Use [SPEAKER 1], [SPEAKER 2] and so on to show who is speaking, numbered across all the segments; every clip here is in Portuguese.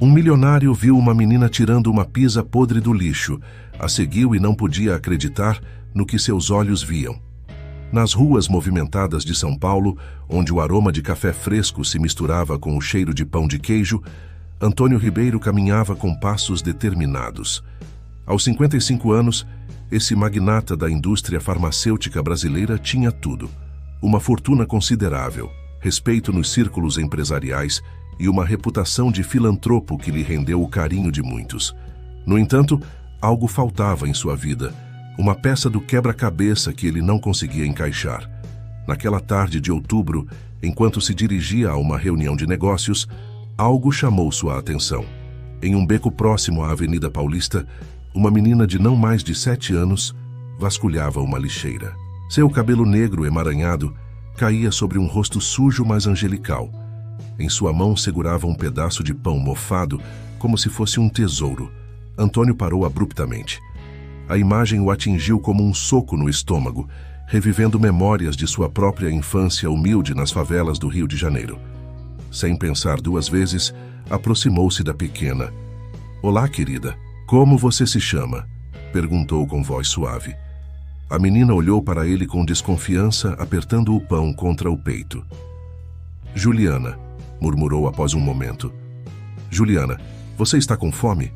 [SPEAKER 1] Um milionário viu uma menina tirando uma pizza podre do lixo, a seguiu e não podia acreditar no que seus olhos viam. Nas ruas movimentadas de São Paulo, onde o aroma de café fresco se misturava com o cheiro de pão de queijo, Antônio Ribeiro caminhava com passos determinados. Aos 55 anos, esse magnata da indústria farmacêutica brasileira tinha tudo: uma fortuna considerável, respeito nos círculos empresariais e uma reputação de filantropo que lhe rendeu o carinho de muitos. No entanto, algo faltava em sua vida, uma peça do quebra-cabeça que ele não conseguia encaixar. Naquela tarde de outubro, enquanto se dirigia a uma reunião de negócios, algo chamou sua atenção. Em um beco próximo à Avenida Paulista, uma menina de não mais de 7 anos vasculhava uma lixeira. Seu cabelo negro emaranhado caía sobre um rosto sujo, mas angelical. Em sua mão segurava um pedaço de pão mofado, como se fosse um tesouro. Antônio parou abruptamente. A imagem o atingiu como um soco no estômago, revivendo memórias de sua própria infância humilde nas favelas do Rio de Janeiro. Sem pensar duas vezes, aproximou-se da pequena. "Olá, querida. Como você se chama?" perguntou com voz suave. A menina olhou para ele com desconfiança, apertando o pão contra o peito. "Juliana", murmurou após um momento. "Juliana, você está com fome?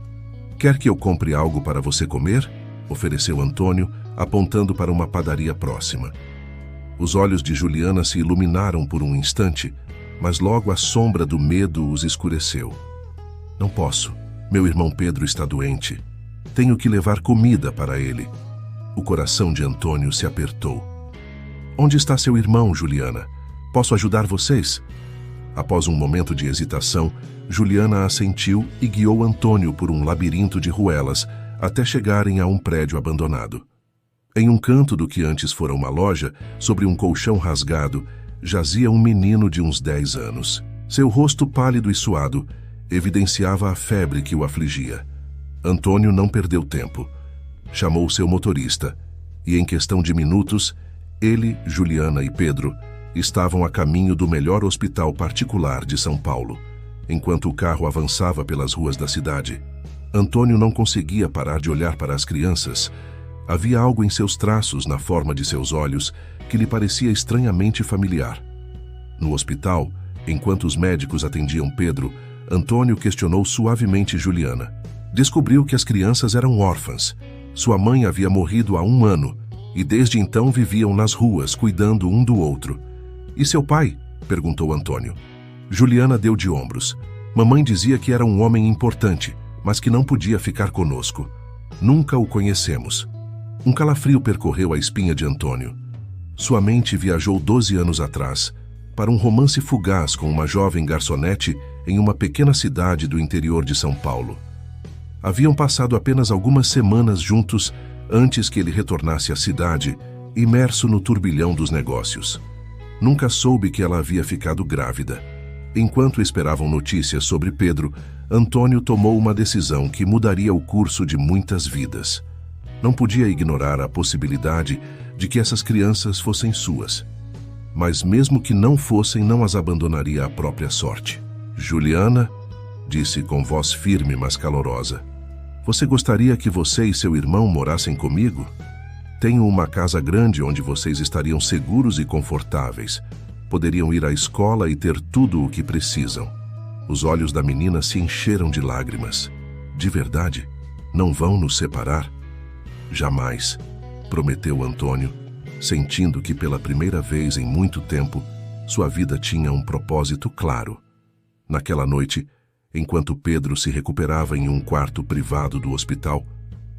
[SPEAKER 1] Quer que eu compre algo para você comer?" ofereceu Antônio, apontando para uma padaria próxima. Os olhos de Juliana se iluminaram por um instante, mas logo a sombra do medo os escureceu. "Não posso. Meu irmão Pedro está doente. Tenho que levar comida para ele." O coração de Antônio se apertou. "Onde está seu irmão, Juliana? Posso ajudar vocês?" Após um momento de hesitação, Juliana assentiu e guiou Antônio por um labirinto de ruelas até chegarem a um prédio abandonado. Em um canto do que antes fora uma loja, sobre um colchão rasgado, jazia um menino de uns 10 anos. Seu rosto pálido e suado evidenciava a febre que o afligia. Antônio não perdeu tempo. Chamou seu motorista e, em questão de minutos, ele, Juliana e Pedro estavam a caminho do melhor hospital particular de São Paulo. Enquanto o carro avançava pelas ruas da cidade, Antônio não conseguia parar de olhar para as crianças. Havia algo em seus traços, na forma de seus olhos, que lhe parecia estranhamente familiar. No hospital, enquanto os médicos atendiam Pedro, Antônio questionou suavemente Juliana. Descobriu que as crianças eram órfãs. Sua mãe havia morrido há 1 ano e desde então viviam nas ruas, cuidando um do outro. "E seu pai?" perguntou Antônio. Juliana deu de ombros. "Mamãe dizia que era um homem importante, mas que não podia ficar conosco. Nunca o conhecemos." Um calafrio percorreu a espinha de Antônio. Sua mente viajou 12 anos atrás, para um romance fugaz com uma jovem garçonete em uma pequena cidade do interior de São Paulo. Haviam passado apenas algumas semanas juntos antes que ele retornasse à cidade, imerso no turbilhão dos negócios. Nunca soube que ela havia ficado grávida. Enquanto esperavam notícias sobre Pedro, Antônio tomou uma decisão que mudaria o curso de muitas vidas. Não podia ignorar a possibilidade de que essas crianças fossem suas. Mas mesmo que não fossem, não as abandonaria à própria sorte. "Juliana", disse com voz firme, mas calorosa, "você gostaria que você e seu irmão morassem comigo? Tenho uma casa grande onde vocês estariam seguros e confortáveis. Poderiam ir à escola e ter tudo o que precisam." Os olhos da menina se encheram de lágrimas. "De verdade? Não vão nos separar?" "Jamais", prometeu Antônio, sentindo que pela primeira vez em muito tempo, sua vida tinha um propósito claro. Naquela noite, enquanto Pedro se recuperava em um quarto privado do hospital,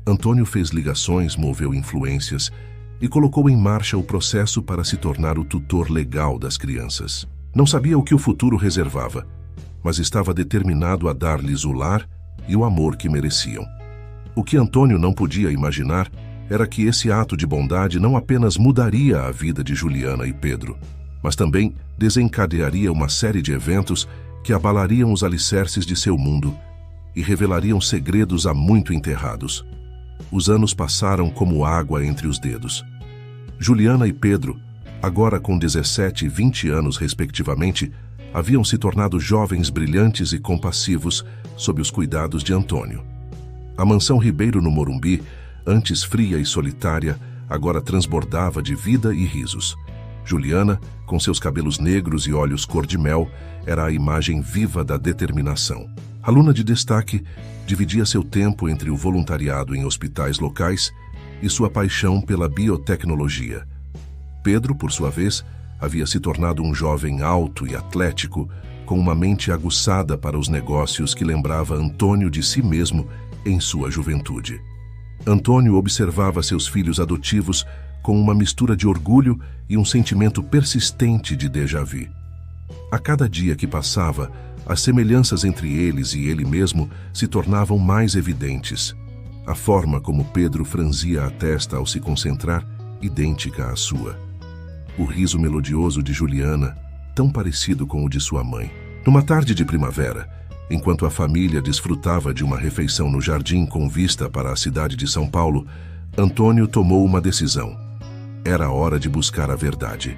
[SPEAKER 1] Antônio fez ligações, moveu influências e colocou em marcha o processo para se tornar o tutor legal das crianças. Não sabia o que o futuro reservava, mas estava determinado a dar-lhes o lar e o amor que mereciam. O que Antônio não podia imaginar era que esse ato de bondade não apenas mudaria a vida de Juliana e Pedro, mas também desencadearia uma série de eventos que abalariam os alicerces de seu mundo e revelariam segredos há muito enterrados. Os anos passaram como água entre os dedos. Juliana e Pedro, agora com 17 e 20 anos respectivamente, haviam se tornado jovens brilhantes e compassivos, sob os cuidados de Antônio. A mansão Ribeiro no Morumbi, antes fria e solitária, agora transbordava de vida e risos. Juliana, com seus cabelos negros e olhos cor-de-mel, era a imagem viva da determinação. Aluna de destaque, dividia seu tempo entre o voluntariado em hospitais locais e sua paixão pela biotecnologia. Pedro, por sua vez, havia se tornado um jovem alto e atlético, com uma mente aguçada para os negócios que lembrava Antônio de si mesmo em sua juventude. Antônio observava seus filhos adotivos com uma mistura de orgulho e um sentimento persistente de déjà-vu. A cada dia que passava, as semelhanças entre eles e ele mesmo se tornavam mais evidentes. A forma como Pedro franzia a testa ao se concentrar, idêntica à sua. O riso melodioso de Juliana, tão parecido com o de sua mãe. Numa tarde de primavera, enquanto a família desfrutava de uma refeição no jardim com vista para a cidade de São Paulo, Antônio tomou uma decisão. Era hora de buscar a verdade.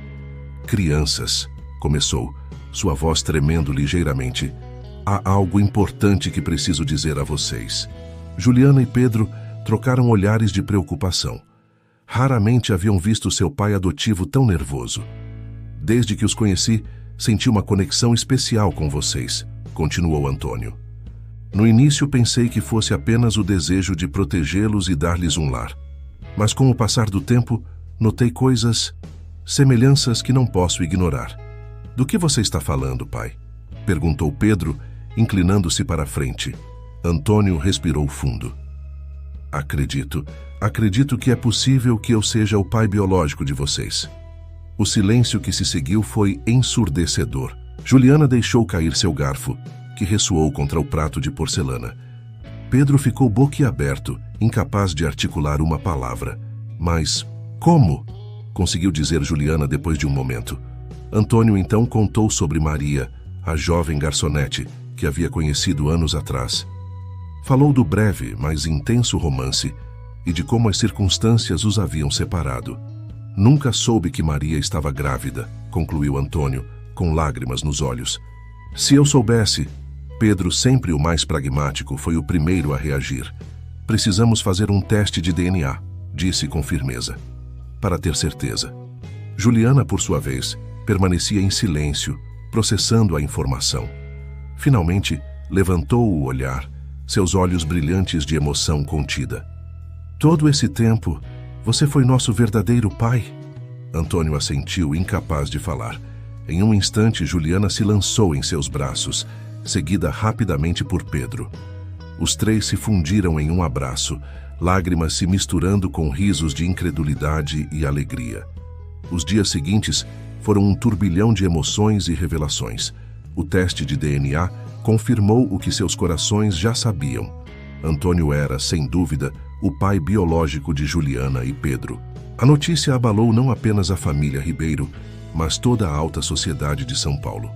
[SPEAKER 1] "Crianças", começou, sua voz tremendo ligeiramente, "há algo importante que preciso dizer a vocês." Juliana e Pedro trocaram olhares de preocupação. Raramente haviam visto seu pai adotivo tão nervoso. "Desde que os conheci, senti uma conexão especial com vocês", continuou Antônio. "No início pensei que fosse apenas o desejo de protegê-los e dar-lhes um lar. Mas com o passar do tempo, notei semelhanças que não posso ignorar." "Do que você está falando, pai?" perguntou Pedro, inclinando-se para a frente. Antônio respirou fundo. Acredito que é possível que eu seja o pai biológico de vocês." O silêncio que se seguiu foi ensurdecedor. Juliana deixou cair seu garfo, que ressoou contra o prato de porcelana. Pedro ficou boquiaberto, incapaz de articular uma palavra. "Mas como?" conseguiu dizer Juliana depois de um momento. Antônio então contou sobre Maria, a jovem garçonete que havia conhecido anos atrás. Falou do breve, mas intenso romance e de como as circunstâncias os haviam separado. "Nunca soube que Maria estava grávida", concluiu Antônio, com lágrimas nos olhos. "Se eu soubesse..." Pedro, sempre o mais pragmático, foi o primeiro a reagir. "Precisamos fazer um teste de DNA", disse com firmeza, "para ter certeza." Juliana, por sua vez, permanecia em silêncio, processando a informação. Finalmente, levantou o olhar, seus olhos brilhantes de emoção contida. "Todo esse tempo, você foi nosso verdadeiro pai?" Antônio assentiu, incapaz de falar. Em um instante, Juliana se lançou em seus braços, seguida rapidamente por Pedro. Os três se fundiram em um abraço, lágrimas se misturando com risos de incredulidade e alegria. Os dias seguintes foram um turbilhão de emoções e revelações. O teste de DNA confirmou o que seus corações já sabiam. Antônio era, sem dúvida, o pai biológico de Juliana e Pedro. A notícia abalou não apenas a família Ribeiro, mas toda a alta sociedade de São Paulo.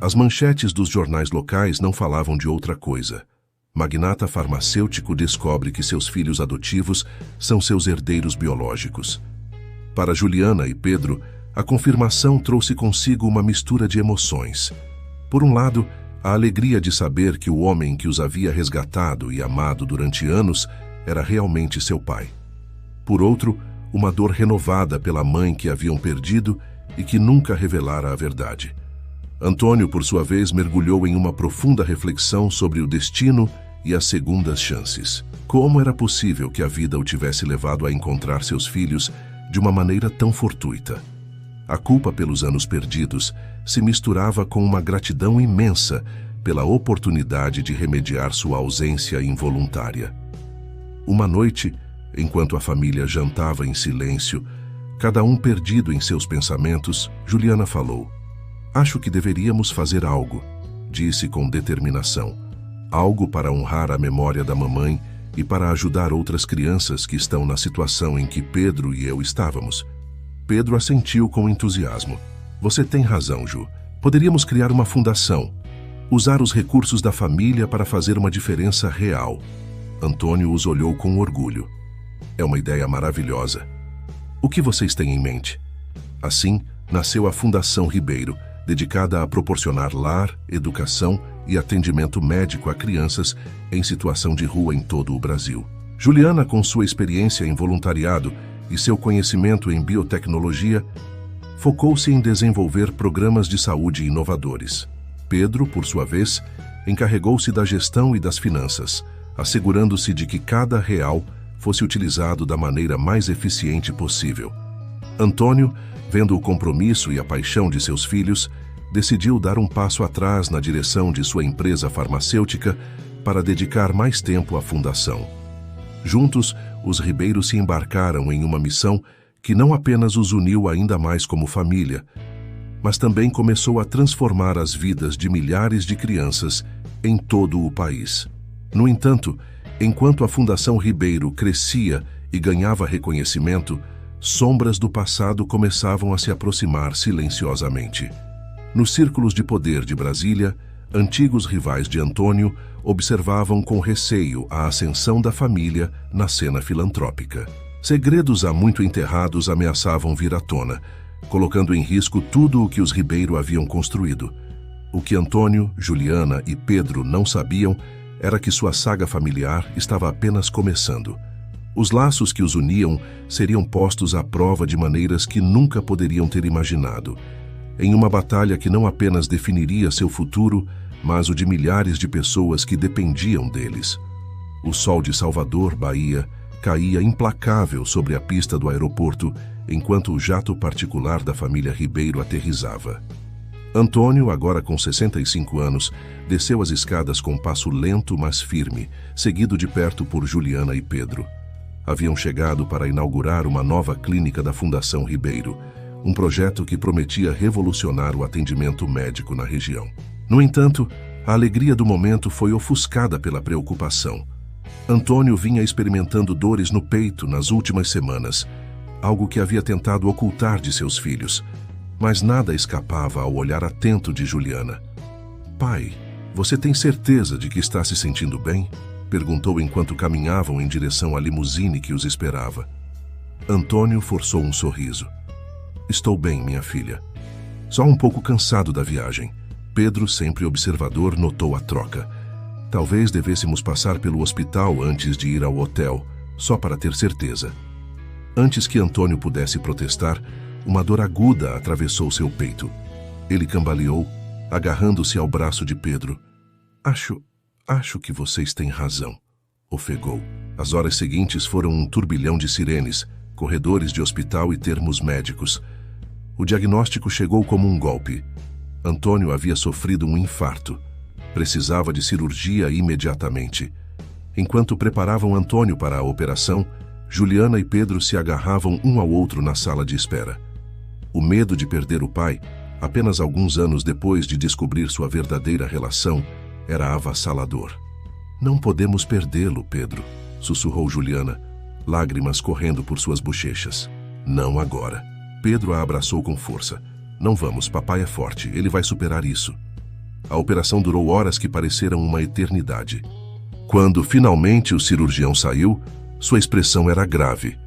[SPEAKER 1] As manchetes dos jornais locais não falavam de outra coisa. Magnata farmacêutico descobre que seus filhos adotivos são seus herdeiros biológicos. Para Juliana e Pedro, a confirmação trouxe consigo uma mistura de emoções. Por um lado, a alegria de saber que o homem que os havia resgatado e amado durante anos era realmente seu pai. Por outro, uma dor renovada pela mãe que haviam perdido e que nunca revelara a verdade. Antônio, por sua vez, mergulhou em uma profunda reflexão sobre o destino e as segundas chances. Como era possível que a vida o tivesse levado a encontrar seus filhos de uma maneira tão fortuita? A culpa pelos anos perdidos se misturava com uma gratidão imensa pela oportunidade de remediar sua ausência involuntária. Uma noite, enquanto a família jantava em silêncio, cada um perdido em seus pensamentos, Juliana falou: "Acho que deveríamos fazer algo", disse com determinação. "Algo para honrar a memória da mamãe e para ajudar outras crianças que estão na situação em que Pedro e eu estávamos." Pedro assentiu com entusiasmo. "Você tem razão, Ju. Poderíamos criar uma fundação, usar os recursos da família para fazer uma diferença real." Antônio os olhou com orgulho. "É uma ideia maravilhosa. O que vocês têm em mente?" Assim, nasceu a Fundação Ribeiro, dedicada a proporcionar lar, educação e atendimento médico a crianças em situação de rua em todo o Brasil. Juliana, com sua experiência em voluntariado e seu conhecimento em biotecnologia, focou-se em desenvolver programas de saúde inovadores. Pedro, por sua vez, encarregou-se da gestão e das finanças, assegurando-se de que cada real fosse utilizado da maneira mais eficiente possível. Antônio, vendo o compromisso e a paixão de seus filhos, decidiu dar um passo atrás na direção de sua empresa farmacêutica para dedicar mais tempo à fundação. Juntos, os Ribeiros se embarcaram em uma missão que não apenas os uniu ainda mais como família, mas também começou a transformar as vidas de milhares de crianças em todo o país. No entanto, enquanto a Fundação Ribeiro crescia e ganhava reconhecimento, sombras do passado começavam a se aproximar silenciosamente. Nos círculos de poder de Brasília, antigos rivais de Antônio observavam com receio a ascensão da família na cena filantrópica. Segredos há muito enterrados ameaçavam vir à tona, colocando em risco tudo o que os Ribeiro haviam construído. O que Antônio, Juliana e Pedro não sabiam era que sua saga familiar estava apenas começando. Os laços que os uniam seriam postos à prova de maneiras que nunca poderiam ter imaginado, em uma batalha que não apenas definiria seu futuro, mas o de milhares de pessoas que dependiam deles. O sol de Salvador, Bahia, caía implacável sobre a pista do aeroporto enquanto o jato particular da família Ribeiro aterrissava. Antônio, agora com 65 anos, desceu as escadas com passo lento, mas firme, seguido de perto por Juliana e Pedro. Haviam chegado para inaugurar uma nova clínica da Fundação Ribeiro, um projeto que prometia revolucionar o atendimento médico na região. No entanto, a alegria do momento foi ofuscada pela preocupação. Antônio vinha experimentando dores no peito nas últimas semanas, algo que havia tentado ocultar de seus filhos, mas nada escapava ao olhar atento de Juliana. "Pai, você tem certeza de que está se sentindo bem?" perguntou enquanto caminhavam em direção à limusine que os esperava. Antônio forçou um sorriso. "Estou bem, minha filha. Só um pouco cansado da viagem." Pedro, sempre observador, notou a troca. "Talvez devêssemos passar pelo hospital antes de ir ao hotel, só para ter certeza." Antes que Antônio pudesse protestar, uma dor aguda atravessou seu peito. Ele cambaleou, agarrando-se ao braço de Pedro. Acho que vocês têm razão", ofegou. As horas seguintes foram um turbilhão de sirenes, corredores de hospital e termos médicos. O diagnóstico chegou como um golpe. Antônio havia sofrido um infarto. Precisava de cirurgia imediatamente. Enquanto preparavam Antônio para a operação, Juliana e Pedro se agarravam um ao outro na sala de espera. O medo de perder o pai, apenas alguns anos depois de descobrir sua verdadeira relação, era avassalador. "Não podemos perdê-lo, Pedro", sussurrou Juliana, lágrimas correndo por suas bochechas. "Não agora." Pedro a abraçou com força. "Não vamos, papai é forte, ele vai superar isso." A operação durou horas que pareceram uma eternidade. Quando finalmente o cirurgião saiu, sua expressão era grave.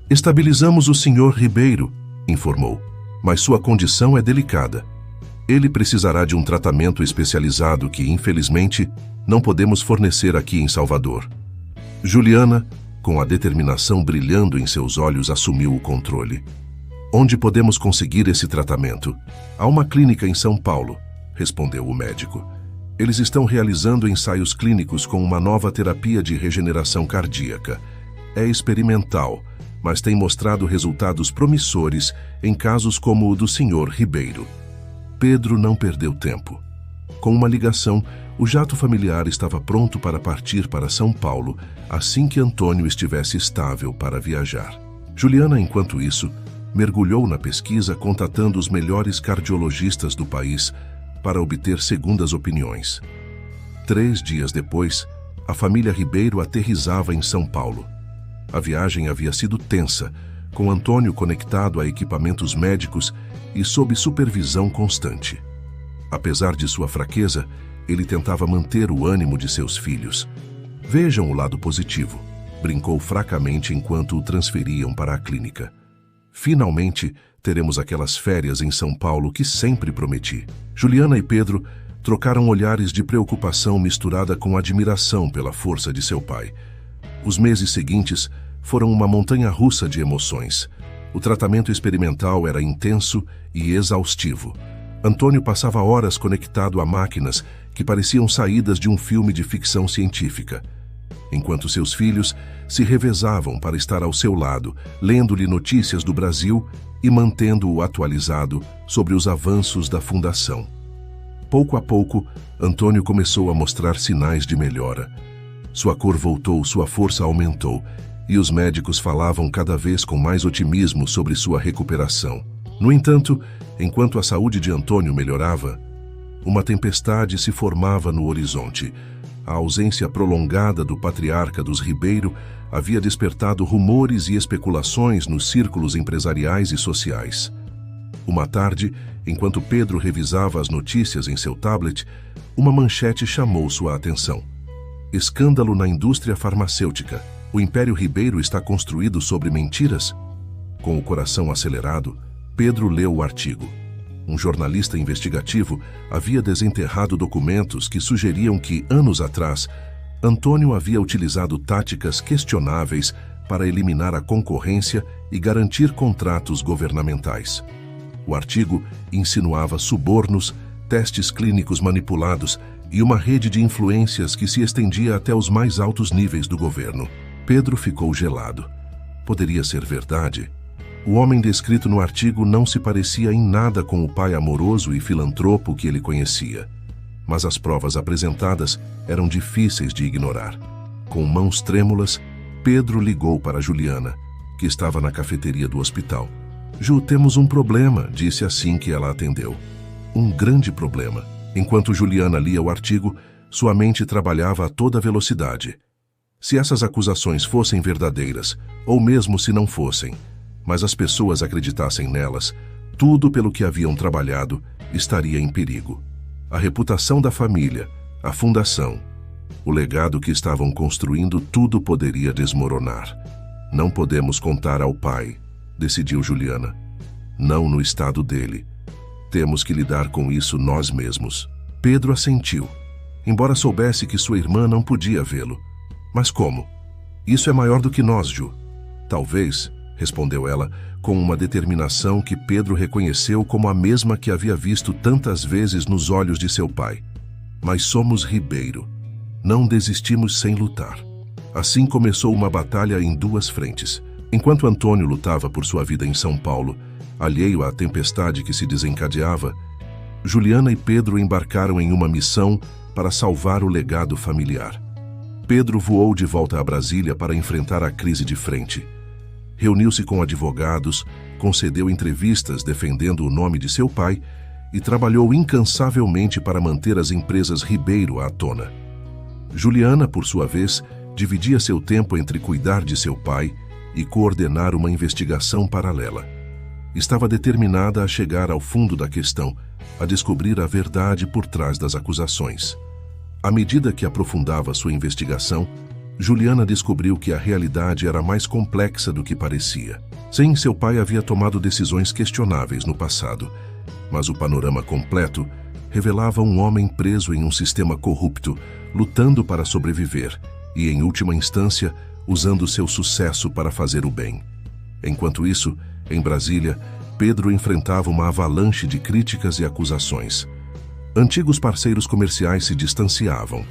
[SPEAKER 1] "Estabilizamos o Sr. Ribeiro", informou, "mas sua condição é delicada. Ele precisará de um tratamento especializado que, infelizmente, não podemos fornecer aqui em Salvador." Juliana, com a determinação brilhando em seus olhos, assumiu o controle. "Onde podemos conseguir esse tratamento?" "Há uma clínica em São Paulo", respondeu o médico. "Eles estão realizando ensaios clínicos com uma nova terapia de regeneração cardíaca. É experimental, mas tem mostrado resultados promissores em casos como o do Sr. Ribeiro." Pedro não perdeu tempo. Com uma ligação, o jato familiar estava pronto para partir para São Paulo assim que Antônio estivesse estável para viajar. Juliana, enquanto isso, mergulhou na pesquisa contatando os melhores cardiologistas do país para obter segundas opiniões. 3 dias depois, a família Ribeiro aterrissava em São Paulo. A viagem havia sido tensa, com Antônio conectado a equipamentos médicos e sob supervisão constante. Apesar de sua fraqueza, ele tentava manter o ânimo de seus filhos. "Vejam o lado positivo", brincou fracamente enquanto o transferiam para a clínica. "Finalmente, teremos aquelas férias em São Paulo que sempre prometi." Juliana e Pedro trocaram olhares de preocupação misturada com admiração pela força de seu pai. Os meses seguintes foram uma montanha-russa de emoções. O tratamento experimental era intenso e exaustivo. Antônio passava horas conectado a máquinas que pareciam saídas de um filme de ficção científica, enquanto seus filhos se revezavam para estar ao seu lado, lendo-lhe notícias do Brasil e mantendo-o atualizado sobre os avanços da fundação. Pouco a pouco, Antônio começou a mostrar sinais de melhora. Sua cor voltou, sua força aumentou, e os médicos falavam cada vez com mais otimismo sobre sua recuperação. No entanto, enquanto a saúde de Antônio melhorava, uma tempestade se formava no horizonte. A ausência prolongada do patriarca dos Ribeiro havia despertado rumores e especulações nos círculos empresariais e sociais. Uma tarde, enquanto Pedro revisava as notícias em seu tablet, uma manchete chamou sua atenção. Escândalo na indústria farmacêutica. O Império Ribeiro está construído sobre mentiras? Com o coração acelerado, Pedro leu o artigo. Um jornalista investigativo havia desenterrado documentos que sugeriam que, anos atrás, Antônio havia utilizado táticas questionáveis para eliminar a concorrência e garantir contratos governamentais. O artigo insinuava subornos, testes clínicos manipulados e uma rede de influências que se estendia até os mais altos níveis do governo. Pedro ficou gelado. Poderia ser verdade? O homem descrito no artigo não se parecia em nada com o pai amoroso e filantropo que ele conhecia. Mas as provas apresentadas eram difíceis de ignorar. Com mãos trêmulas, Pedro ligou para Juliana, que estava na cafeteria do hospital. Ju, temos um problema, disse assim que ela atendeu. Um grande problema. Enquanto Juliana lia o artigo, sua mente trabalhava a toda velocidade. Se essas acusações fossem verdadeiras, ou mesmo se não fossem, mas as pessoas acreditassem nelas, tudo pelo que haviam trabalhado estaria em perigo. A reputação da família, a fundação, o legado que estavam construindo, tudo poderia desmoronar. Não podemos contar ao pai, decidiu Juliana. Não no estado dele. Temos que lidar com isso nós mesmos. Pedro assentiu, embora soubesse que sua irmã não podia vê-lo. Mas como? Isso é maior do que nós, Ju. Talvez, respondeu ela, com uma determinação que Pedro reconheceu como a mesma que havia visto tantas vezes nos olhos de seu pai. Mas somos Ribeiro. Não desistimos sem lutar. Assim começou uma batalha em duas frentes. Enquanto Antônio lutava por sua vida em São Paulo, alheio à tempestade que se desencadeava, Juliana e Pedro embarcaram em uma missão para salvar o legado familiar. Pedro voou de volta a Brasília para enfrentar a crise de frente. Reuniu-se com advogados, concedeu entrevistas defendendo o nome de seu pai e trabalhou incansavelmente para manter as empresas Ribeiro à tona. Juliana, por sua vez, dividia seu tempo entre cuidar de seu pai e coordenar uma investigação paralela. Estava determinada a chegar ao fundo da questão, a descobrir a verdade por trás das acusações. À medida que aprofundava sua investigação, Juliana descobriu que a realidade era mais complexa do que parecia. Sim, seu pai havia tomado decisões questionáveis no passado, mas o panorama completo revelava um homem preso em um sistema corrupto, lutando para sobreviver e, em última instância, usando seu sucesso para fazer o bem. Enquanto isso, em Brasília, Pedro enfrentava uma avalanche de críticas e acusações. Antigos parceiros comerciais se distanciavam.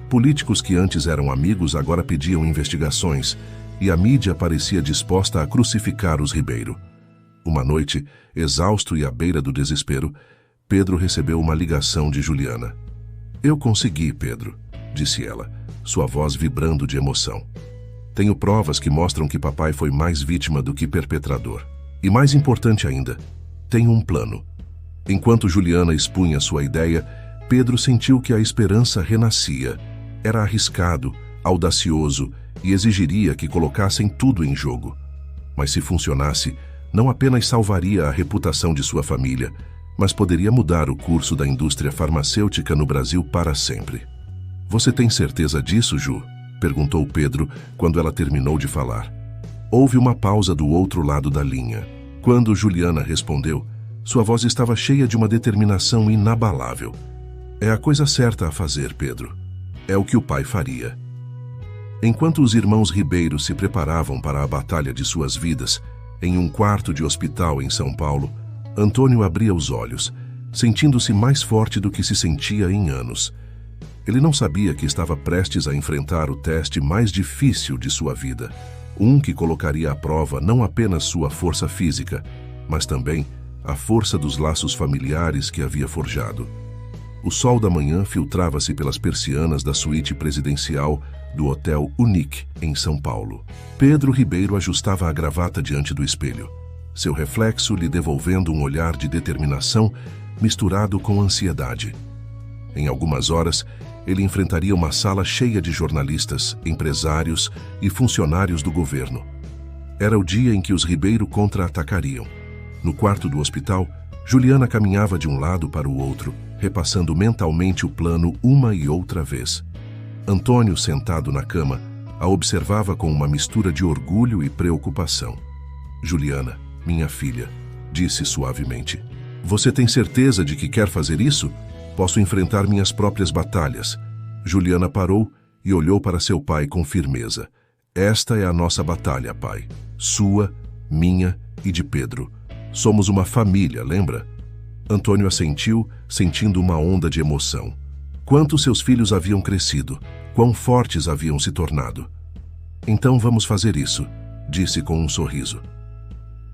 [SPEAKER 1] Políticos que antes eram amigos agora pediam investigações, e a mídia parecia disposta a crucificar os Ribeiro. Uma noite, exausto e à beira do desespero, Pedro recebeu uma ligação de Juliana. "Eu consegui, Pedro", disse ela, sua voz vibrando de emoção. "Tenho provas que mostram que papai foi mais vítima do que perpetrador. E mais importante ainda, tenho um plano." Enquanto Juliana expunha sua ideia, Pedro sentiu que a esperança renascia. Era arriscado, audacioso e exigiria que colocassem tudo em jogo. Mas se funcionasse, não apenas salvaria a reputação de sua família, mas poderia mudar o curso da indústria farmacêutica no Brasil para sempre. "Você tem certeza disso, Ju?", perguntou Pedro quando ela terminou de falar. Houve uma pausa do outro lado da linha. Quando Juliana respondeu, sua voz estava cheia de uma determinação inabalável. É a coisa certa a fazer, Pedro. É o que o pai faria. Enquanto os irmãos Ribeiro se preparavam para a batalha de suas vidas, em um quarto de hospital em São Paulo, Antônio abria os olhos, sentindo-se mais forte do que se sentia em anos. Ele não sabia que estava prestes a enfrentar o teste mais difícil de sua vida, um que colocaria à prova não apenas sua força física, mas também a força dos laços familiares que havia forjado. O sol da manhã filtrava-se pelas persianas da suíte presidencial do Hotel Unique, em São Paulo. Pedro Ribeiro ajustava a gravata diante do espelho, seu reflexo lhe devolvendo um olhar de determinação misturado com ansiedade. Em algumas horas, ele enfrentaria uma sala cheia de jornalistas, empresários e funcionários do governo. Era o dia em que os Ribeiro contra-atacariam. No quarto do hospital, Juliana caminhava de um lado para o outro, repassando mentalmente o plano uma e outra vez. Antônio, sentado na cama, a observava com uma mistura de orgulho e preocupação. "Juliana, minha filha", disse suavemente. "Você tem certeza de que quer fazer isso? Posso enfrentar minhas próprias batalhas." Juliana parou e olhou para seu pai com firmeza. "Esta é a nossa batalha, pai. Sua, minha e de Pedro. Somos uma família, lembra?" Antônio assentiu, sentindo uma onda de emoção. Quanto seus filhos haviam crescido, quão fortes haviam se tornado. "Então vamos fazer isso", disse com um sorriso.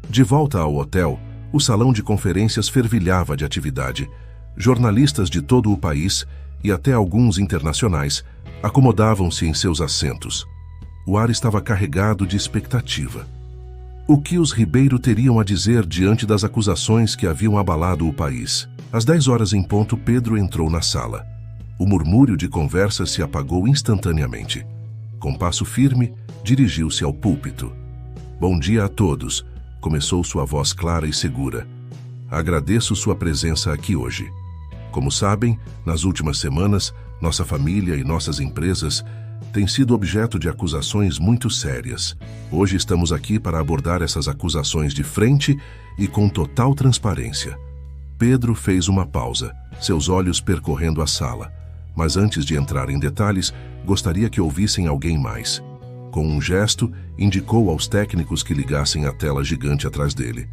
[SPEAKER 1] De volta ao hotel, o salão de conferências fervilhava de atividade. Jornalistas de todo o país, e até alguns internacionais, acomodavam-se em seus assentos. O ar estava carregado de expectativa. O que os Ribeiro teriam a dizer diante das acusações que haviam abalado o país? Às 10 horas em ponto, Pedro entrou na sala. O murmúrio de conversa se apagou instantaneamente. Com passo firme, dirigiu-se ao púlpito. "Bom dia a todos", começou sua voz clara e segura. "Agradeço sua presença aqui hoje. Como sabem, nas últimas semanas, nossa família e nossas empresas têm sido objeto de acusações muito sérias. Hoje estamos aqui para abordar essas acusações de frente e com total transparência." Pedro fez uma pausa, seus olhos percorrendo a sala. Mas antes de entrar em detalhes, gostaria que ouvissem alguém mais. Com um gesto, indicou aos técnicos que ligassem a tela gigante atrás dele.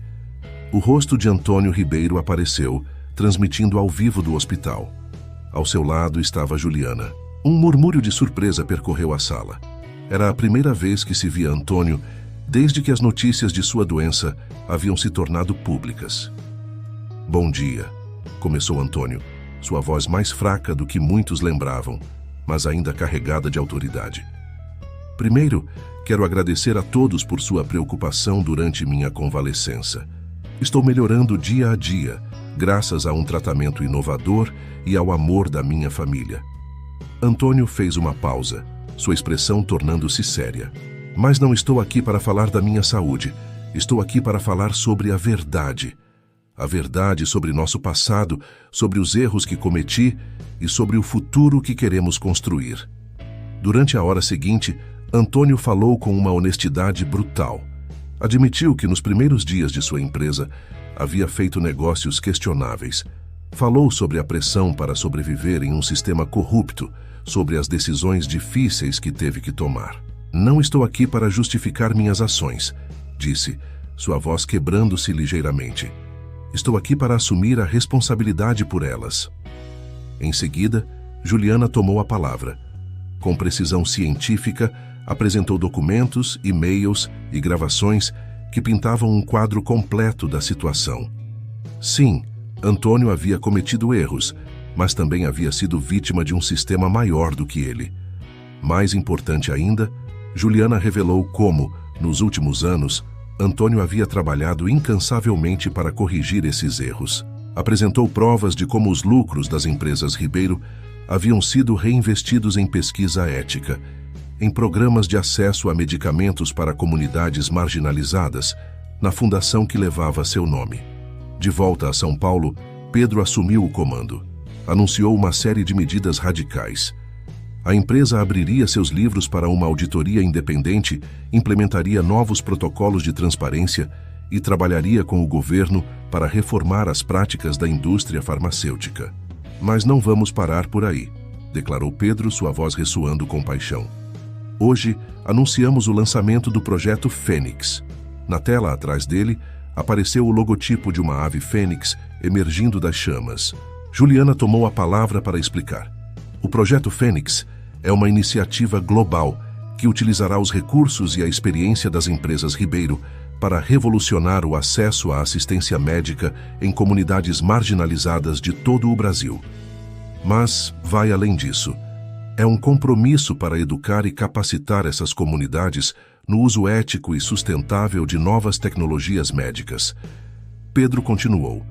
[SPEAKER 1] O rosto de Antônio Ribeiro apareceu, transmitindo ao vivo do hospital. Ao seu lado estava Juliana. Um murmúrio de surpresa percorreu a sala. Era a primeira vez que se via Antônio desde que as notícias de sua doença haviam se tornado públicas. "Bom dia", começou Antônio, sua voz mais fraca do que muitos lembravam, mas ainda carregada de autoridade. "Primeiro, quero agradecer a todos por sua preocupação durante minha convalescença. Estou melhorando dia a dia, graças a um tratamento inovador e ao amor da minha família." Antônio fez uma pausa, sua expressão tornando-se séria. "Mas não estou aqui para falar da minha saúde. Estou aqui para falar sobre a verdade. A verdade sobre nosso passado, sobre os erros que cometi e sobre o futuro que queremos construir." Durante a hora seguinte, Antônio falou com uma honestidade brutal. Admitiu que nos primeiros dias de sua empresa havia feito negócios questionáveis. Falou sobre a pressão para sobreviver em um sistema corrupto, sobre as decisões difíceis que teve que tomar. "Não estou aqui para justificar minhas ações", disse, sua voz quebrando-se ligeiramente. "Estou aqui para assumir a responsabilidade por elas." Em seguida, Juliana tomou a palavra. Com precisão científica, apresentou documentos, e-mails e gravações que pintavam um quadro completo da situação. Sim, Antônio havia cometido erros, mas também havia sido vítima de um sistema maior do que ele. Mais importante ainda, Juliana revelou como, nos últimos anos, Antônio havia trabalhado incansavelmente para corrigir esses erros. Apresentou provas de como os lucros das empresas Ribeiro haviam sido reinvestidos em pesquisa ética, em programas de acesso a medicamentos para comunidades marginalizadas, na fundação que levava seu nome. De volta a São Paulo, Pedro assumiu o comando. Anunciou uma série de medidas radicais. A empresa abriria seus livros para uma auditoria independente, implementaria novos protocolos de transparência e trabalharia com o governo para reformar as práticas da indústria farmacêutica. Mas não vamos parar por aí, declarou Pedro, sua voz ressoando com paixão. Hoje, anunciamos o lançamento do projeto Fênix. Na tela atrás dele, apareceu o logotipo de uma ave fênix emergindo das chamas. Juliana tomou a palavra para explicar. O projeto Fênix é uma iniciativa global que utilizará os recursos e a experiência das empresas Ribeiro para revolucionar o acesso à assistência médica em comunidades marginalizadas de todo o Brasil. Mas vai além disso. É um compromisso para educar e capacitar essas comunidades no uso ético e sustentável de novas tecnologias médicas. Pedro continuou.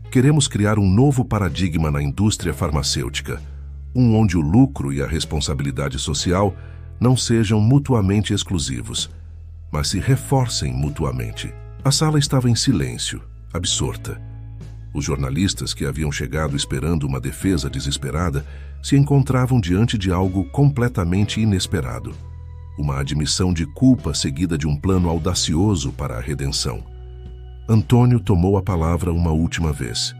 [SPEAKER 1] Queremos criar um novo paradigma na indústria farmacêutica, onde o lucro e a responsabilidade social não sejam mutuamente exclusivos, mas se reforcem mutuamente. A sala estava em silêncio, absorta. Os jornalistas que haviam chegado esperando uma defesa desesperada se encontravam diante de algo completamente inesperado. Uma admissão de culpa seguida de um plano audacioso para a redenção. Antônio tomou a palavra uma última vez.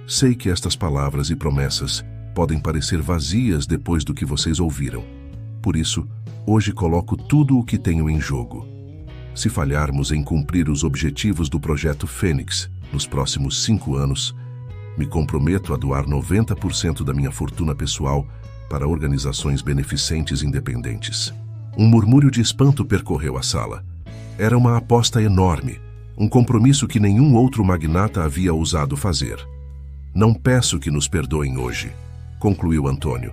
[SPEAKER 1] Sei que estas palavras e promessas podem parecer vazias depois do que vocês ouviram. Por isso, hoje coloco tudo o que tenho em jogo. Se falharmos em cumprir os objetivos do projeto Fênix nos próximos 5 anos, me comprometo a doar 90% da minha fortuna pessoal para organizações beneficentes independentes. Um murmúrio de espanto percorreu a sala. Era uma aposta enorme, um compromisso que nenhum outro magnata havia ousado fazer. Não peço que nos perdoem hoje, concluiu Antônio.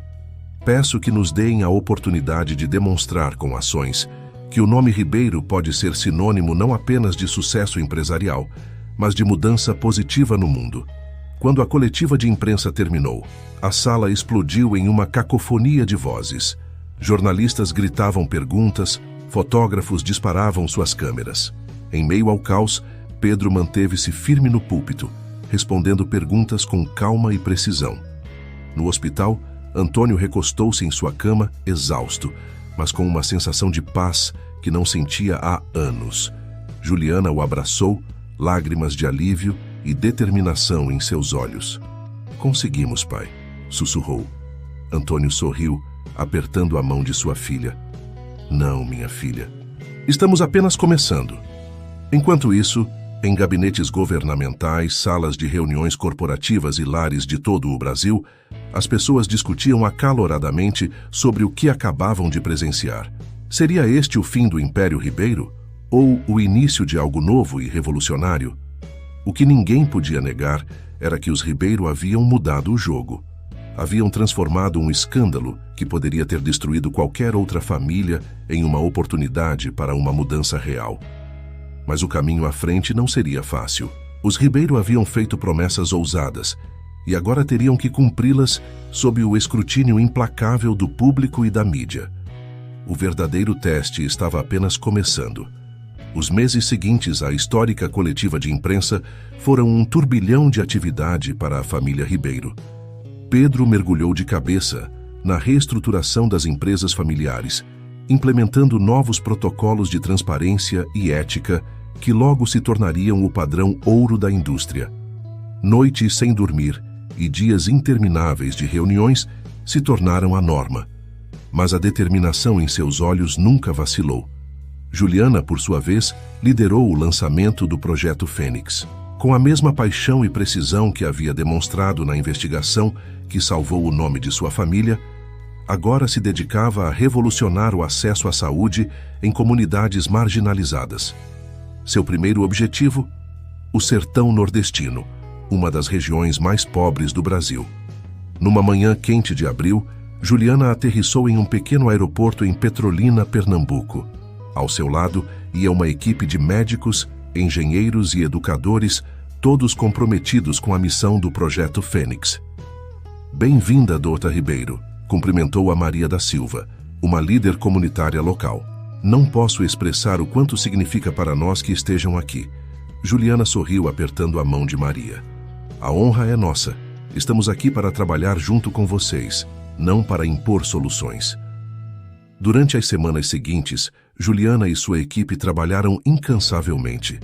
[SPEAKER 1] Peço que nos deem a oportunidade de demonstrar com ações que o nome Ribeiro pode ser sinônimo não apenas de sucesso empresarial, mas de mudança positiva no mundo. Quando a coletiva de imprensa terminou, a sala explodiu em uma cacofonia de vozes. Jornalistas gritavam perguntas, fotógrafos disparavam suas câmeras. Em meio ao caos, Pedro manteve-se firme no púlpito, respondendo perguntas com calma e precisão. No hospital, Antônio recostou-se em sua cama, exausto, mas com uma sensação de paz que não sentia há anos. Juliana o abraçou, lágrimas de alívio e determinação em seus olhos. Conseguimos, pai, sussurrou. Antônio sorriu, apertando a mão de sua filha. Não, minha filha. Estamos apenas começando. Enquanto isso, em gabinetes governamentais, salas de reuniões corporativas e lares de todo o Brasil, as pessoas discutiam acaloradamente sobre o que acabavam de presenciar. Seria este o fim do Império Ribeiro? Ou o início de algo novo e revolucionário? O que ninguém podia negar era que os Ribeiro haviam mudado o jogo. Haviam transformado um escândalo que poderia ter destruído qualquer outra família em uma oportunidade para uma mudança real. Mas o caminho à frente não seria fácil. Os Ribeiro haviam feito promessas ousadas e agora teriam que cumpri-las sob o escrutínio implacável do público e da mídia. O verdadeiro teste estava apenas começando. Os meses seguintes à histórica coletiva de imprensa foram um turbilhão de atividade para a família Ribeiro. Pedro mergulhou de cabeça na reestruturação das empresas familiares, implementando novos protocolos de transparência e ética que logo se tornariam o padrão ouro da indústria. Noites sem dormir e dias intermináveis de reuniões se tornaram a norma, mas a determinação em seus olhos nunca vacilou. Juliana, por sua vez, liderou o lançamento do projeto Fênix. Com a mesma paixão e precisão que havia demonstrado na investigação que salvou o nome de sua família, agora se dedicava a revolucionar o acesso à saúde em comunidades marginalizadas. Seu primeiro objetivo? O sertão nordestino, uma das regiões mais pobres do Brasil. Numa manhã quente de abril, Juliana aterrissou em um pequeno aeroporto em Petrolina, Pernambuco. Ao seu lado ia uma equipe de médicos, engenheiros e educadores, todos comprometidos com a missão do projeto Fênix. Bem-vinda, Doutora Ribeiro, cumprimentou a Maria da Silva, uma líder comunitária local. Não posso expressar o quanto significa para nós que estejam aqui. Juliana sorriu apertando a mão de Maria. A honra é nossa. Estamos aqui para trabalhar junto com vocês, não para impor soluções. Durante as semanas seguintes, Juliana e sua equipe trabalharam incansavelmente.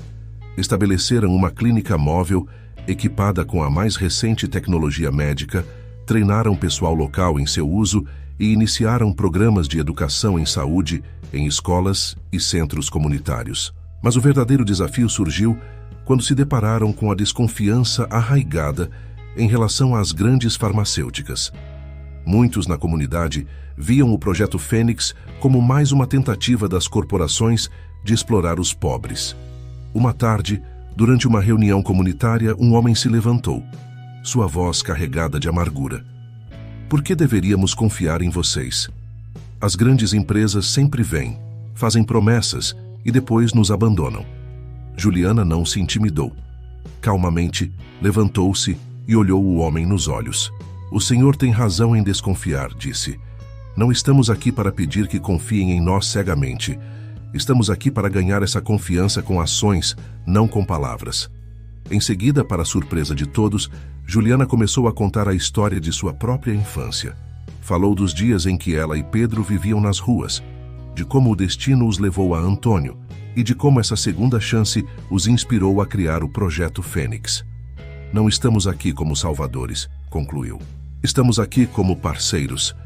[SPEAKER 1] Estabeleceram uma clínica móvel, equipada com a mais recente tecnologia médica, treinaram pessoal local em seu uso e iniciaram programas de educação em saúde em escolas e centros comunitários. Mas o verdadeiro desafio surgiu quando se depararam com a desconfiança arraigada em relação às grandes farmacêuticas. Muitos na comunidade viam o Projeto Fênix como mais uma tentativa das corporações de explorar os pobres. Uma tarde, durante uma reunião comunitária, um homem se levantou, sua voz carregada de amargura. Por que deveríamos confiar em vocês? As grandes empresas sempre vêm, fazem promessas e depois nos abandonam. Juliana não se intimidou. Calmamente, levantou-se e olhou o homem nos olhos. O senhor tem razão em desconfiar, disse. Não estamos aqui para pedir que confiem em nós cegamente. Estamos aqui para ganhar essa confiança com ações, não com palavras. Em seguida, para a surpresa de todos, Juliana começou a contar a história de sua própria infância. Falou dos dias em que ela e Pedro viviam nas ruas, de como o destino os levou a Antônio e de como essa segunda chance os inspirou a criar o Projeto Fênix. Não estamos aqui como salvadores, concluiu. Estamos aqui como parceiros,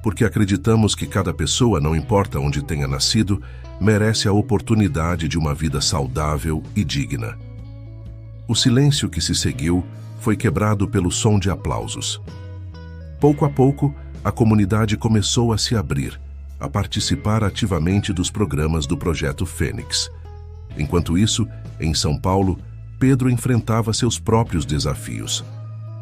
[SPEAKER 1] porque acreditamos que cada pessoa, não importa onde tenha nascido, merece a oportunidade de uma vida saudável e digna. O silêncio que se seguiu foi quebrado pelo som de aplausos. Pouco a pouco, a comunidade começou a se abrir, a participar ativamente dos programas do Projeto Fênix. Enquanto isso, em São Paulo, Pedro enfrentava seus próprios desafios.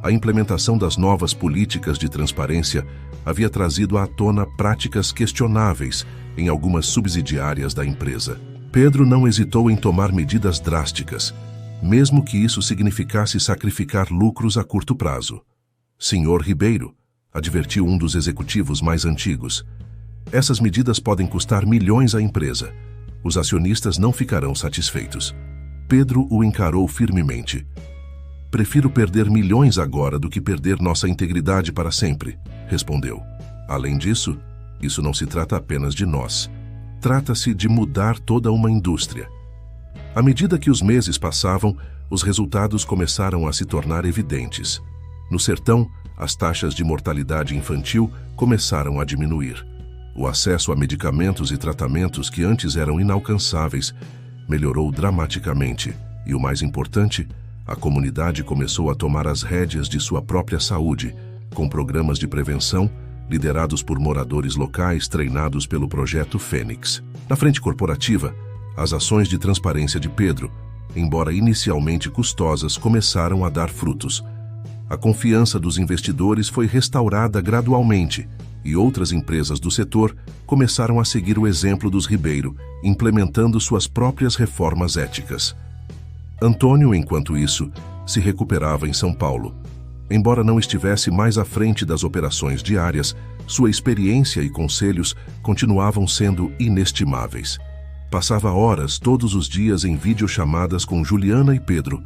[SPEAKER 1] A implementação das novas políticas de transparência havia trazido à tona práticas questionáveis em algumas subsidiárias da empresa. Pedro não hesitou em tomar medidas drásticas, mesmo que isso significasse sacrificar lucros a curto prazo. Senhor Ribeiro, advertiu um dos executivos mais antigos, essas medidas podem custar milhões à empresa. Os acionistas não ficarão satisfeitos. Pedro o encarou firmemente. Prefiro perder milhões agora do que perder nossa integridade para sempre, respondeu. Além disso, isso não se trata apenas de nós. Trata-se de mudar toda uma indústria. À medida que os meses passavam, os resultados começaram a se tornar evidentes. No sertão, as taxas de mortalidade infantil começaram a diminuir. O acesso a medicamentos e tratamentos que antes eram inalcançáveis melhorou dramaticamente e, o mais importante, a comunidade começou a tomar as rédeas de sua própria saúde, com programas de prevenção liderados por moradores locais treinados pelo Projeto Fênix. Na frente corporativa, as ações de transparência de Pedro, embora inicialmente custosas, começaram a dar frutos. A confiança dos investidores foi restaurada gradualmente e outras empresas do setor começaram a seguir o exemplo dos Ribeiro, implementando suas próprias reformas éticas. Antônio, enquanto isso, se recuperava em São Paulo. Embora não estivesse mais à frente das operações diárias, sua experiência e conselhos continuavam sendo inestimáveis. Passava horas todos os dias em videochamadas com Juliana e Pedro,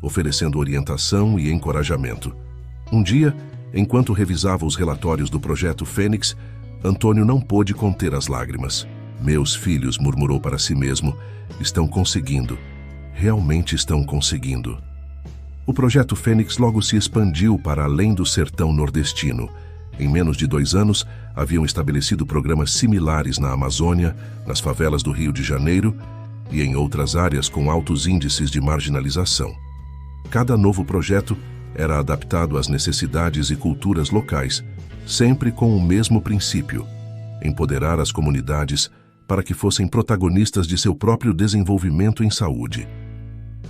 [SPEAKER 1] oferecendo orientação e encorajamento. Um dia, enquanto revisava os relatórios do Projeto Fênix, Antônio não pôde conter as lágrimas. Meus filhos, murmurou para si mesmo, estão conseguindo. Realmente estão conseguindo. O Projeto Fênix logo se expandiu para além do sertão nordestino. Em menos de 2 anos, haviam estabelecido programas similares na Amazônia, nas favelas do Rio de Janeiro e em outras áreas com altos índices de marginalização. Cada novo projeto era adaptado às necessidades e culturas locais, sempre com o mesmo princípio: empoderar as comunidades para que fossem protagonistas de seu próprio desenvolvimento em saúde.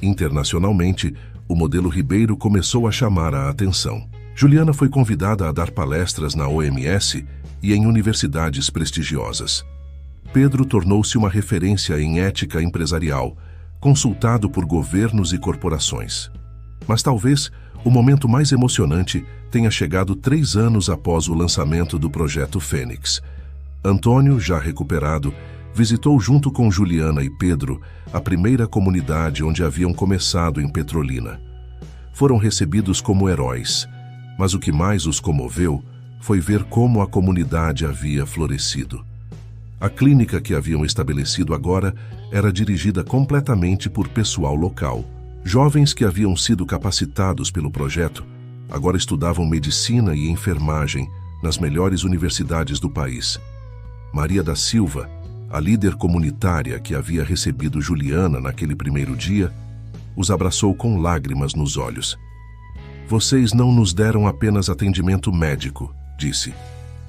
[SPEAKER 1] Internacionalmente, o modelo Ribeiro começou a chamar a atenção. Juliana foi convidada a dar palestras na OMS e em universidades prestigiosas. Pedro tornou-se uma referência em ética empresarial, consultado por governos e corporações. Mas talvez o momento mais emocionante tenha chegado 3 anos após o lançamento do Projeto Fênix. Antônio, já recuperado, visitou junto com Juliana e Pedro a primeira comunidade onde haviam começado em Petrolina. Foram recebidos como heróis, mas o que mais os comoveu foi ver como a comunidade havia florescido. A clínica que haviam estabelecido agora era dirigida completamente por pessoal local. Jovens que haviam sido capacitados pelo projeto agora estudavam medicina e enfermagem nas melhores universidades do país. Maria da Silva, a líder comunitária que havia recebido Juliana naquele primeiro dia, os abraçou com lágrimas nos olhos. Vocês não nos deram apenas atendimento médico, disse.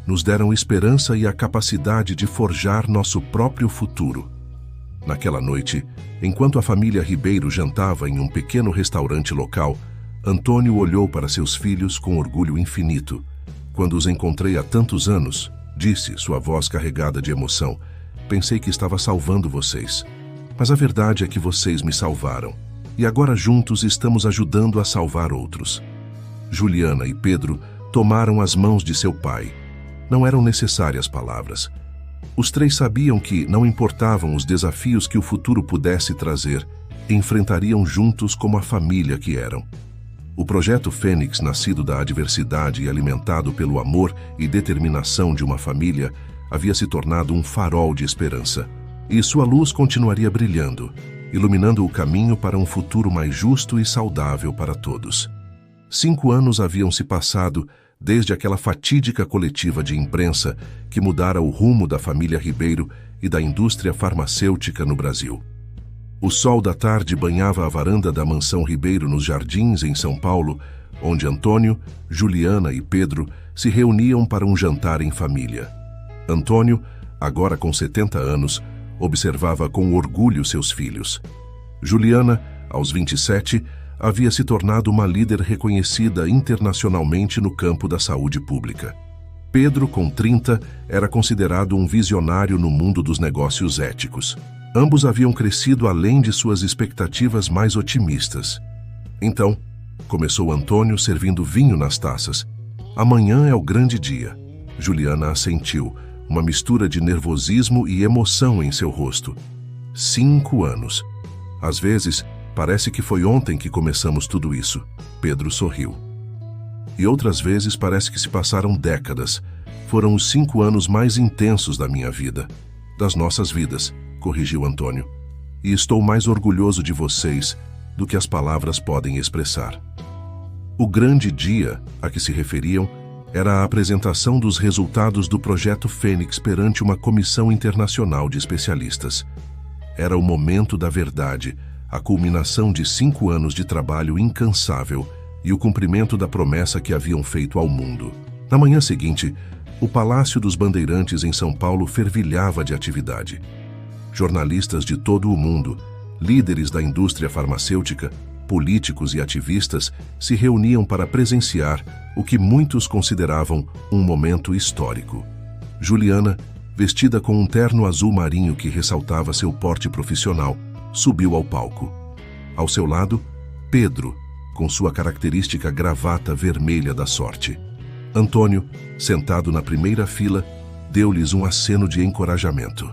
[SPEAKER 1] Nos deram esperança e a capacidade de forjar nosso próprio futuro. Naquela noite, enquanto a família Ribeiro jantava em um pequeno restaurante local, Antônio olhou para seus filhos com orgulho infinito. Quando os encontrei há tantos anos, disse, sua voz carregada de emoção, pensei que estava salvando vocês. Mas a verdade é que vocês me salvaram. E agora juntos estamos ajudando a salvar outros. Juliana e Pedro tomaram as mãos de seu pai. Não eram necessárias palavras. Os três sabiam que, não importavam os desafios que o futuro pudesse trazer, enfrentariam juntos como a família que eram. O projeto Fênix, nascido da adversidade e alimentado pelo amor e determinação de uma família, havia se tornado um farol de esperança. E sua luz continuaria brilhando, iluminando o caminho para um futuro mais justo e saudável para todos. 5 anos haviam se passado desde aquela fatídica coletiva de imprensa que mudara o rumo da família Ribeiro e da indústria farmacêutica no Brasil. O sol da tarde banhava a varanda da mansão Ribeiro nos Jardins, em São Paulo, onde Antônio, Juliana e Pedro se reuniam para um jantar em família. Antônio, agora com 70 anos, observava com orgulho seus filhos. Juliana, aos 27, havia se tornado uma líder reconhecida internacionalmente no campo da saúde pública. Pedro, com 30, era considerado um visionário no mundo dos negócios éticos. Ambos haviam crescido além de suas expectativas mais otimistas. Então, começou Antônio servindo vinho nas taças. Amanhã é o grande dia. Juliana assentiu, uma mistura de nervosismo e emoção em seu rosto. 5 anos. Às vezes, parece que foi ontem que começamos tudo isso. Pedro sorriu. E outras vezes parece que se passaram décadas. Foram os 5 anos mais intensos da minha vida. Das nossas vidas, corrigiu Antônio. E estou mais orgulhoso de vocês do que as palavras podem expressar. O grande dia a que se referiam era a apresentação dos resultados do projeto Fênix perante uma comissão internacional de especialistas. Era o momento da verdade, a culminação de 5 anos de trabalho incansável e o cumprimento da promessa que haviam feito ao mundo. Na manhã seguinte, o Palácio dos Bandeirantes em São Paulo fervilhava de atividade. Jornalistas de todo o mundo, líderes da indústria farmacêutica, políticos e ativistas se reuniam para presenciar o que muitos consideravam um momento histórico. Juliana, vestida com um terno azul marinho que ressaltava seu porte profissional, subiu ao palco. Ao seu lado, Pedro, com sua característica gravata vermelha da sorte. Antônio, sentado na primeira fila, deu-lhes um aceno de encorajamento.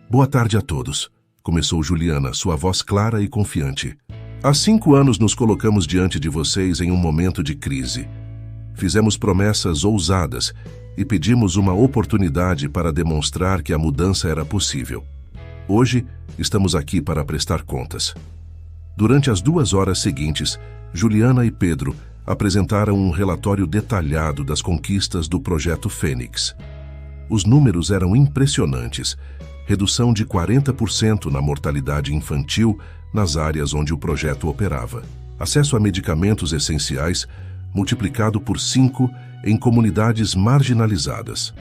[SPEAKER 1] Boa tarde a todos, começou Juliana, sua voz clara e confiante. Há 5 anos nos colocamos diante de vocês em um momento de crise. Fizemos promessas ousadas e pedimos uma oportunidade para demonstrar que a mudança era possível. Hoje, estamos aqui para prestar contas. Durante as 2 horas seguintes, Juliana e Pedro apresentaram um relatório detalhado das conquistas do projeto Fênix. Os números eram impressionantes. Redução de 40% na mortalidade infantil nas áreas onde o projeto operava. Acesso a medicamentos essenciais multiplicado por 5 em comunidades marginalizadas.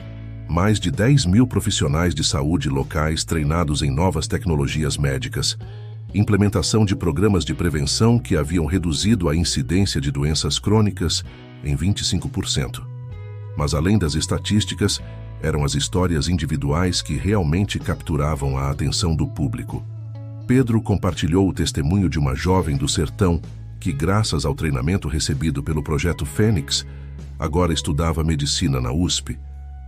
[SPEAKER 1] Mais de 10.000 profissionais de saúde locais treinados em novas tecnologias médicas. Implementação de programas de prevenção que haviam reduzido a incidência de doenças crônicas em 25%. Mas além das estatísticas, eram as histórias individuais que realmente capturavam a atenção do público. Pedro compartilhou o testemunho de uma jovem do sertão que, graças ao treinamento recebido pelo projeto Fênix, agora estudava medicina na USP.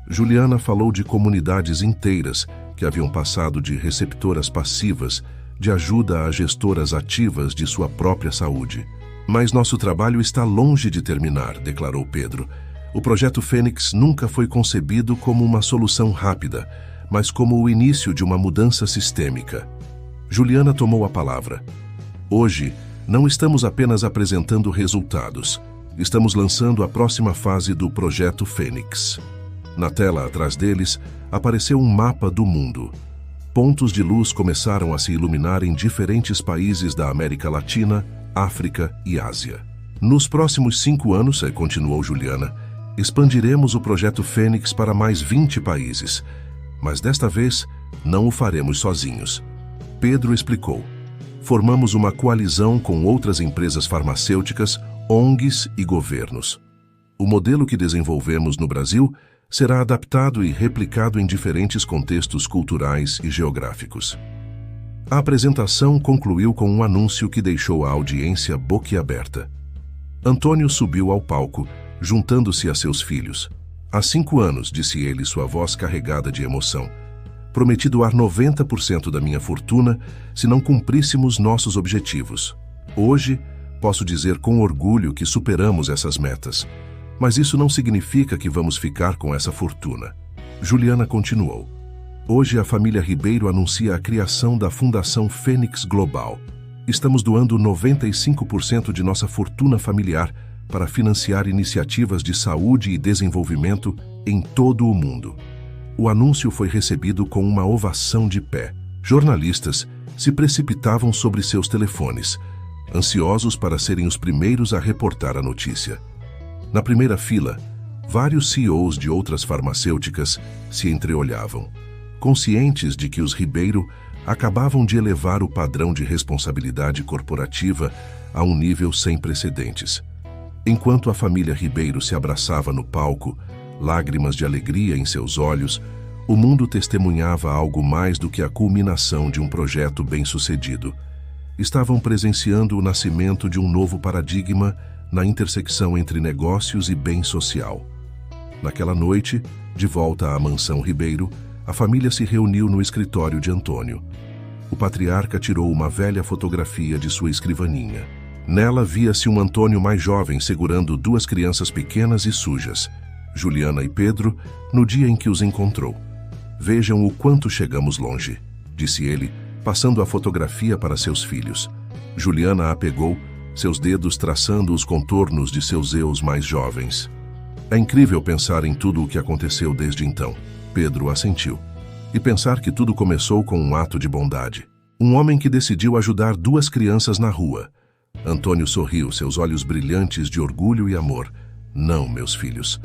[SPEAKER 1] Juliana falou de comunidades inteiras que haviam passado de receptoras passivas de ajuda a gestoras ativas de sua própria saúde. Mas nosso trabalho está longe de terminar, declarou Pedro. O projeto Fênix nunca foi concebido como uma solução rápida, mas como o início de uma mudança sistêmica. Juliana tomou a palavra. Hoje, não estamos apenas apresentando resultados. Estamos lançando a próxima fase do Projeto Fênix. Na tela atrás deles, apareceu um mapa do mundo. Pontos de luz começaram a se iluminar em diferentes países da América Latina, África e Ásia. Nos próximos 5 anos, continuou Juliana, expandiremos o Projeto Fênix para mais 20 países. Mas desta vez, não o faremos sozinhos. Pedro explicou. Formamos uma coalizão com outras empresas farmacêuticas, ONGs e governos. O modelo que desenvolvemos no Brasil será adaptado e replicado em diferentes contextos culturais e geográficos. A apresentação concluiu com um anúncio que deixou a audiência boquiaberta. Antônio subiu ao palco, juntando-se a seus filhos. Há 5 anos, disse ele, sua voz carregada de emoção. Prometi doar 90% da minha fortuna se não cumpríssemos nossos objetivos. Hoje, posso dizer com orgulho que superamos essas metas. Mas isso não significa que vamos ficar com essa fortuna. Juliana continuou. Hoje a família Ribeiro anuncia a criação da Fundação Fênix Global. Estamos doando 95% de nossa fortuna familiar para financiar iniciativas de saúde e desenvolvimento em todo o mundo. O anúncio foi recebido com uma ovação de pé. Jornalistas se precipitavam sobre seus telefones, ansiosos para serem os primeiros a reportar a notícia. Na primeira fila, vários CEOs de outras farmacêuticas se entreolhavam, conscientes de que os Ribeiro acabavam de elevar o padrão de responsabilidade corporativa a um nível sem precedentes. Enquanto a família Ribeiro se abraçava no palco, lágrimas de alegria em seus olhos, o mundo testemunhava algo mais do que a culminação de um projeto bem-sucedido. Estavam presenciando o nascimento de um novo paradigma na intersecção entre negócios e bem social. Naquela noite, de volta à mansão Ribeiro, a família se reuniu no escritório de Antônio. O patriarca tirou uma velha fotografia de sua escrivaninha. Nela via-se um Antônio mais jovem segurando 2 crianças pequenas e sujas, Juliana e Pedro, no dia em que os encontrou. Vejam o quanto chegamos longe, disse ele, passando a fotografia para seus filhos. Juliana a pegou, seus dedos traçando os contornos de seus eus mais jovens. É incrível pensar em tudo o que aconteceu desde então. Pedro assentiu. E pensar que tudo começou com um ato de bondade. Um homem que decidiu ajudar 2 crianças na rua. Antônio sorriu, seus olhos brilhantes de orgulho e amor. Não, meus filhos.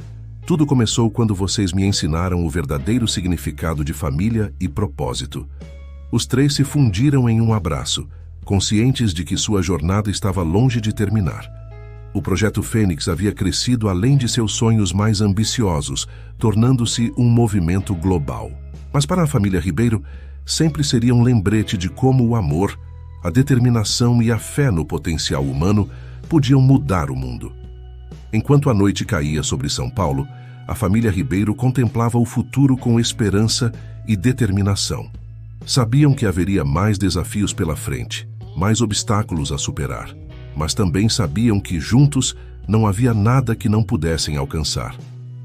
[SPEAKER 1] Tudo começou quando vocês me ensinaram o verdadeiro significado de família e propósito. Os 3 se fundiram em um abraço, conscientes de que sua jornada estava longe de terminar. O Projeto Fênix havia crescido além de seus sonhos mais ambiciosos, tornando-se um movimento global. Mas para a família Ribeiro, sempre seria um lembrete de como o amor, a determinação e a fé no potencial humano podiam mudar o mundo. Enquanto a noite caía sobre São Paulo, a família Ribeiro contemplava o futuro com esperança e determinação. Sabiam que haveria mais desafios pela frente, mais obstáculos a superar, mas também sabiam que juntos não havia nada que não pudessem alcançar.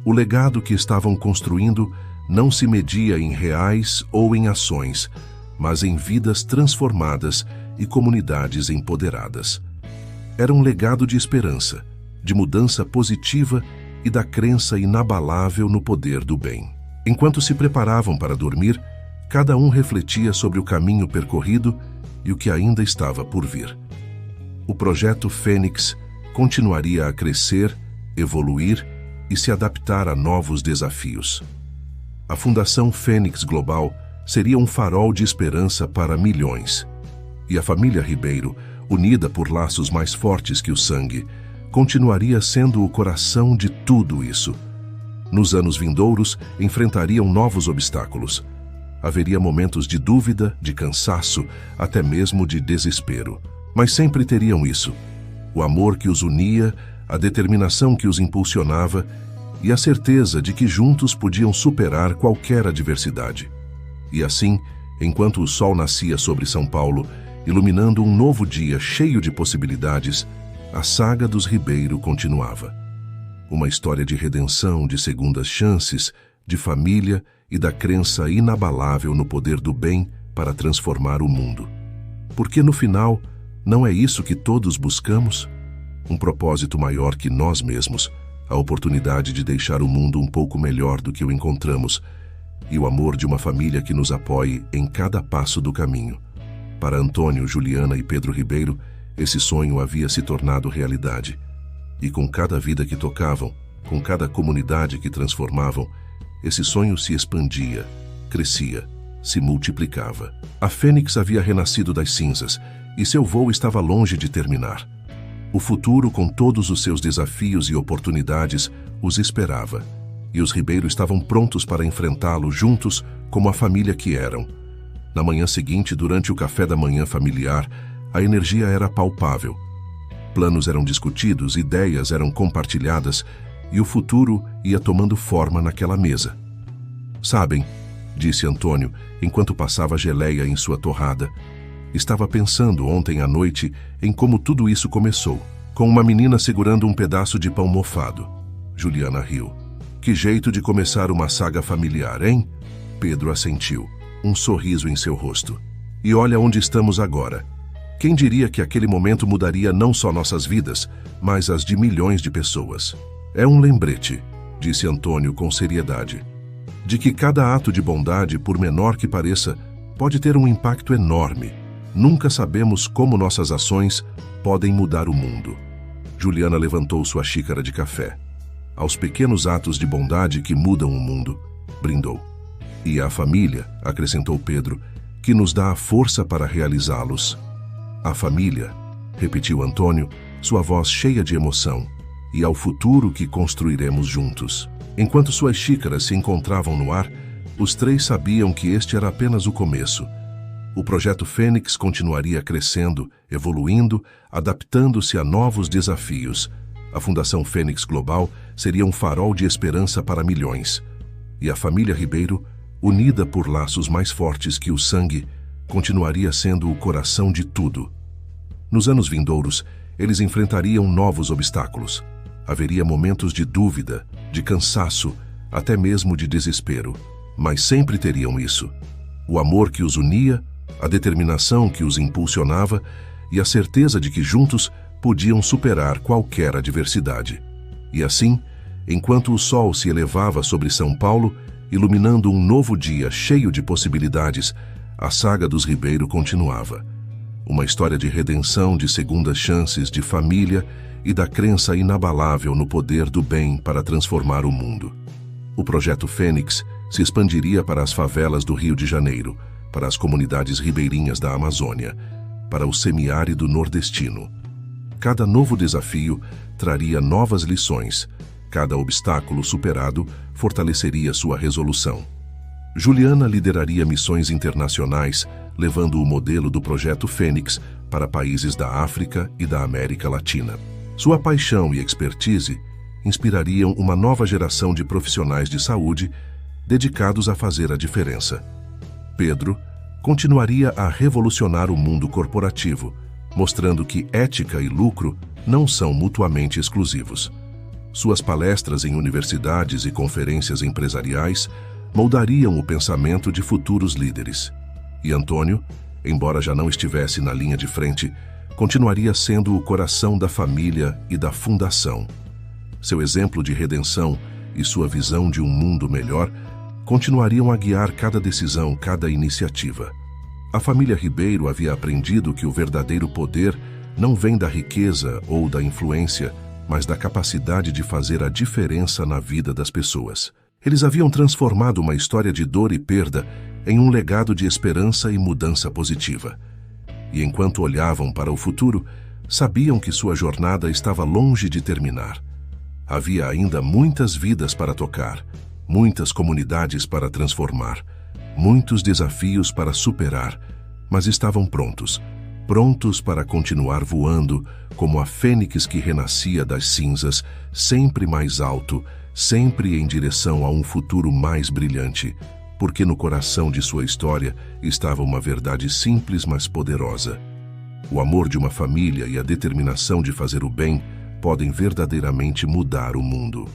[SPEAKER 1] O legado que estavam construindo não se media em reais ou em ações, mas em vidas transformadas e comunidades empoderadas. Era um legado de esperança, de mudança positiva e da crença inabalável no poder do bem. Enquanto se preparavam para dormir, cada um refletia sobre o caminho percorrido e o que ainda estava por vir. O Projeto Fênix continuaria a crescer, evoluir e se adaptar a novos desafios. A Fundação Fênix Global seria um farol de esperança para milhões. E a família Ribeiro, unida por laços mais fortes que o sangue, continuaria sendo o coração de tudo isso. Nos anos vindouros, enfrentariam novos obstáculos. Haveria momentos de dúvida, de cansaço, até mesmo de desespero. Mas sempre teriam isso: o amor que os unia, a determinação que os impulsionava e a certeza de que juntos podiam superar qualquer adversidade. E assim, enquanto o sol nascia sobre São Paulo, iluminando um novo dia cheio de possibilidades, a saga dos Ribeiro continuava. Uma história de redenção, de segundas chances, de família e da crença inabalável no poder do bem para transformar o mundo. Porque no final, não é isso que todos buscamos? um propósito maior que nós mesmos, a oportunidade de deixar o mundo um pouco melhor do que o encontramos e o amor de uma família que nos apoie em cada passo do caminho. Para Antônio, Juliana e Pedro Ribeiro, esse sonho havia se tornado realidade. E com cada vida que tocavam, com cada comunidade que transformavam, esse sonho se expandia, crescia, se multiplicava. A Fênix havia renascido das cinzas e seu voo estava longe de terminar. O futuro, com todos os seus desafios e oportunidades, os esperava. E os Ribeiro estavam prontos para enfrentá-lo juntos como a família que eram. Na manhã seguinte, durante o café da manhã familiar, a energia era palpável. Planos eram discutidos, ideias eram compartilhadas e o futuro ia tomando forma naquela mesa. Sabem, disse Antônio, enquanto passava geleia em sua torrada. Estava pensando ontem à noite em como tudo isso começou, com uma menina segurando um pedaço de pão mofado. Juliana riu. Que jeito de começar uma saga familiar, hein? Pedro assentiu, um sorriso em seu rosto. E olha onde estamos agora. Quem diria que aquele momento mudaria não só nossas vidas, mas as de milhões de pessoas? É um lembrete, disse Antônio com seriedade, de que cada ato de bondade, por menor que pareça, pode ter um impacto enorme. Nunca sabemos como nossas ações podem mudar o mundo. Juliana levantou sua xícara de café. Aos pequenos atos de bondade que mudam o mundo, brindou. E à família, acrescentou Pedro, que nos dá a força para realizá-los. A família, repetiu Antônio, sua voz cheia de emoção, e ao futuro que construiremos juntos. Enquanto suas xícaras se encontravam no ar, os três sabiam que este era apenas o começo. O projeto Fênix continuaria crescendo, evoluindo, adaptando-se a novos desafios. A Fundação Fênix Global seria um farol de esperança para milhões. E a família Ribeiro, unida por laços mais fortes que o sangue, continuaria sendo o coração de tudo. Nos anos vindouros, eles enfrentariam novos obstáculos. Haveria momentos de dúvida, de cansaço, até mesmo de desespero. Mas sempre teriam isso. O amor que os unia, a determinação que os impulsionava e a certeza de que juntos podiam superar qualquer adversidade. E assim, enquanto o sol se elevava sobre São Paulo, iluminando um novo dia cheio de possibilidades, a saga dos Ribeiro continuava. Uma história de redenção, de segundas chances, de família e da crença inabalável no poder do bem para transformar o mundo. O projeto Fênix se expandiria para as favelas do Rio de Janeiro, para as comunidades ribeirinhas da Amazônia, para o semiárido nordestino. Cada novo desafio traria novas lições. Cada obstáculo superado fortaleceria sua resolução. Juliana lideraria missões internacionais, levando o modelo do Projeto Fênix para países da África e da América Latina. Sua paixão e expertise inspirariam uma nova geração de profissionais de saúde dedicados a fazer a diferença. Pedro continuaria a revolucionar o mundo corporativo, mostrando que ética e lucro não são mutuamente exclusivos. Suas palestras em universidades e conferências empresariais moldariam o pensamento de futuros líderes. E Antônio, embora já não estivesse na linha de frente, continuaria sendo o coração da família e da fundação. Seu exemplo de redenção e sua visão de um mundo melhor continuariam a guiar cada decisão, cada iniciativa. A família Ribeiro havia aprendido que o verdadeiro poder não vem da riqueza ou da influência, mas da capacidade de fazer a diferença na vida das pessoas. Eles haviam transformado uma história de dor e perda em um legado de esperança e mudança positiva. E enquanto olhavam para o futuro, sabiam que sua jornada estava longe de terminar. Havia ainda muitas vidas para tocar, muitas comunidades para transformar, muitos desafios para superar, mas estavam prontos para continuar voando como a fênix que renascia das cinzas, sempre mais alto, sempre em direção a um futuro mais brilhante, porque no coração de sua história estava uma verdade simples, mas poderosa. O amor de uma família e a determinação de fazer o bem podem verdadeiramente mudar o mundo.